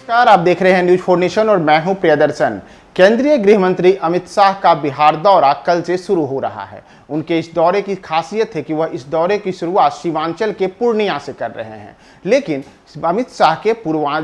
नमस्कार, आप देख रहे हैं न्यूज 4 नेशन और मैं हूं प्रियदर्शन। केंद्रीय गृह मंत्री अमित शाह का बिहार दौरा कल से शुरू हो रहा है। उनके इस दौरे की खासियत है कि वह इस दौरे की शुरुआत सीमांचल के पूर्णिया से कर रहे हैं। लेकिन अमित शाह के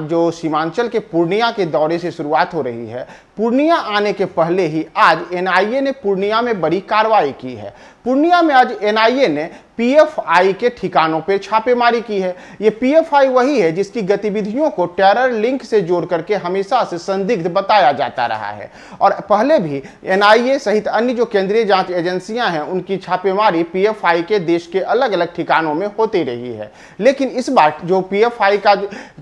जो सीमांचल के पूर्णिया के दौरे से शुरुआत हो रही है, पूर्णिया आने के पहले ही आज एनआईए ने पूर्णिया में बड़ी कार्रवाई की है। पूर्णिया में आज एनआईए ने पीएफआई के ठिकानों पर छापेमारी की है। ये पीएफआई वही है जिसकी गतिविधियों को टेरर लिंक से जोड़ करके हमेशा से संदिग्ध बताया जाता रहा है और पहले भी एनआईए सहित अन्य जो केंद्रीय जांच एजेंसियां हैं उनकी छापेमारी पीएफआई के देश के अलग अलग ठिकानों में होती रही है। लेकिन इस बार जो पीएफआई का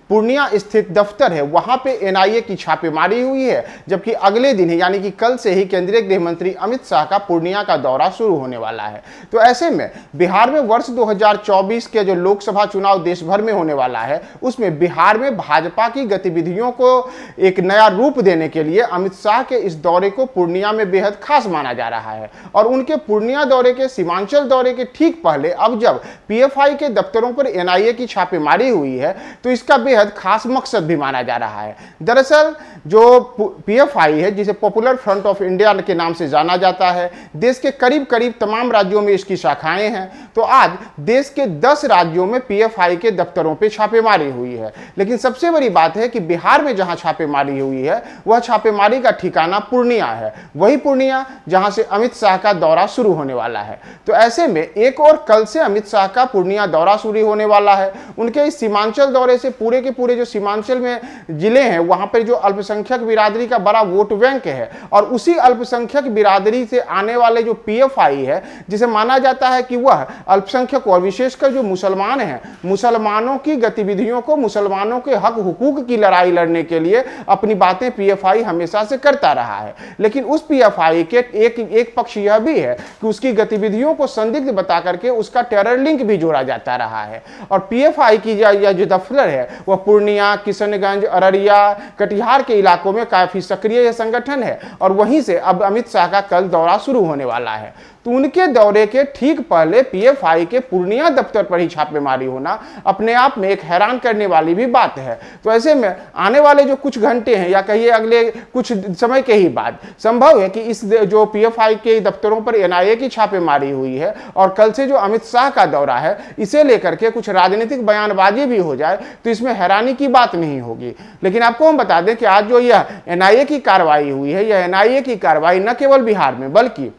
पूर्णिया स्थित दफ्तर है वहां पे एनआईए की छापेमारी हुई है, जबकि अगले दिन ही यानी कि कल से ही केंद्रीय गृह मंत्री अमित शाह का पूर्णिया का दौरा शुरू होने वाला है। तो ऐसे में बिहार में वर्ष 2024 के जो लोकसभा चुनाव देश भर में होने वाला है, उसमें बिहार में भाजपा की गतिविधियों को एक नया रूप देने के लिए अमित शाह के इस दौरे को पूर्णिया में बेहद खास माना जा रहा है। और उनके पूर्णिया दौरे के सीमांचल दौरे के ठीक पहले अब जब पीएफआई के दफ्तरों पर एनआईए की छापेमारी हुई है तो इसका बेहद खास मकसद भी माना जा रहा है। दरअसल जो पीएफआई है, जिसे पॉपुलर फ्रंट ऑफ इंडिया के नाम से जाना जाता है, देश के करीब करीब तमाम राज्यों में इसकी शाखाएं हैं। तो आज देश के 10 राज्यों में पीएफआई के दफ्तरों पर छापेमारी हुई है। लेकिन सबसे बड़ी बात है कि बिहार में जहां छापेमारी हुई है वह छापेमारी का ठिकाना पूर्णिया है, वही पूर्णिया जहां से अमित शाह का दौरा शुरू होने वाला है। तो ऐसे में एक और कल से अमित शाह का पूर्णिया दौरा शुरू होने वाला है। उनके इस सीमांचल दौरे से पूरे के पूरे जो सीमांचल में जिले हैं वहां पर जो अल्पसंख्यक बिरादरी का बड़ा वोट बैंक है और उसी अल्पसंख्यक बिरादरी से आने वाले जो पीएफआई है, जिसे माना जाता है कि वह अल्पसंख्यक और विशेषकर जो मुसलमान हैं, मुसलमानों की गतिविधियों को, मुसलमानों के हक हुकूक की लड़ाई लड़ने के लिए अपनी बातें पीएफआई हमेशा से करता रहा है। लेकिन उस पीएफआई के एक पक्ष यह भी है कि उसकी गतिविधियों को संदिग्ध बता करके उसका टेरर लिंक भी जोड़ा जाता रहा है। और पीएफआई की यह जो दफ्तर है वह पूर्णिया, किशनगंज, अररिया, कटिहार के इलाकों में काफी सक्रिय संगठन है और वहीं से अब अमित शाह का कल दौरा शुरू होने वाला है। तो उनके दौरे के ठीक पहले पीएफआई के पूर्णिया दफ्तर पर ही छापेमारी होना अपने आप में एक हैरान करने वाली भी बात है। तो ऐसे में आने वाले जो कुछ घंटे हैं या कहिए अगले कुछ समय के ही बाद संभव है कि इस जो पीएफआई के दफ्तरों पर एनआईए की छापेमारी हुई है और कल से जो अमित शाह का दौरा है इसे लेकर के कुछ राजनीतिक बयानबाजी भी हो जाए तो इसमें हैरानी की बात नहीं होगी। लेकिन आपको हम बता दें कि आज जो यह एनआईए की कार्रवाई हुई है, यह एनआईए की कार्रवाई न केवल बिहार में बल्कि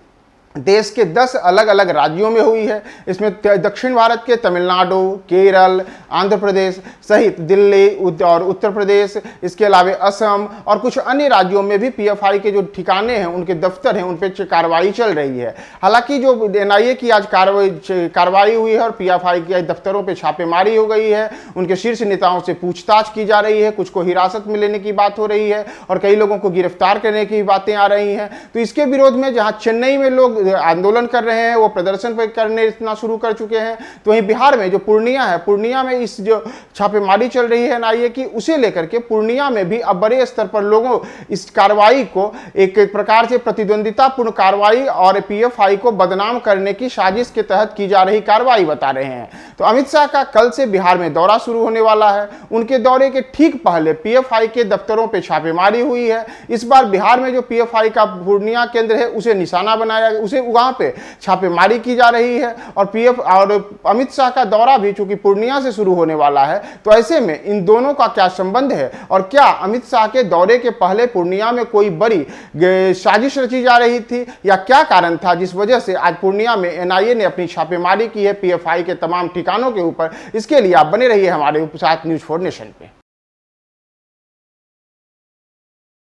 देश के 10 अलग अलग राज्यों में हुई है। इसमें दक्षिण भारत के तमिलनाडु, केरल, आंध्र प्रदेश सहित दिल्ली और उत्तर प्रदेश, इसके अलावा असम और कुछ अन्य राज्यों में भी पीएफआई के जो ठिकाने हैं, उनके दफ्तर हैं, उन पर कार्रवाई चल रही है। हालांकि जो एनआईए की आज कार्रवाई हुई है और पीएफआई के दफ्तरों पर छापेमारी हो गई है, उनके शीर्ष नेताओं से पूछताछ की जा रही है, कुछ को हिरासत में लेने की बात हो रही है और कई लोगों को गिरफ्तार करने की बातें आ रही हैं। तो इसके विरोध में जहां चेन्नई में लोग आंदोलन कर रहे हैं, वो प्रदर्शन पर करने इतना शुरू कर चुके हैं, तो वहीं बिहार में जो पूर्णिया है, पूर्णिया में इस जो छापेमारी चल रही है एनआईए की, उसे लेकर के पूर्णिया में भी अब बड़े स्तर पर लोगों इस कार्रवाई को एक प्रकार से प्रतिद्वंदितापूर्ण कार्रवाई और पीएफआई को बदनाम करने की साजिश के तहत की जा रही कार्रवाई बता रहे हैं। तो अमित शाह का कल से बिहार में दौरा शुरू होने वाला है। उनके दौरे के ठीक पहले पीएफआई के दफ्तरों पर छापेमारी हुई है। इस बार बिहार में जो पीएफआई का पूर्णिया केंद्र है उसे निशाना बनाया, उसे वहां पे छापेमारी की जा रही है और पीएफ और अमित शाह का दौरा भी चूंकि पूर्णिया से शुरू होने वाला है, तो ऐसे में इन दोनों का क्या संबंध है और क्या अमित शाह के दौरे के पहले पूर्णिया में कोई बड़ी साजिश रची जा रही थी या क्या कारण था जिस वजह से आज पूर्णिया में एनआईए ने अपनी छापेमारी की है पीएफआई के तमाम ठिकानों के ऊपर। इसके लिए आप बने रहिए हमारे साथ न्यूज 4 नेशन पे।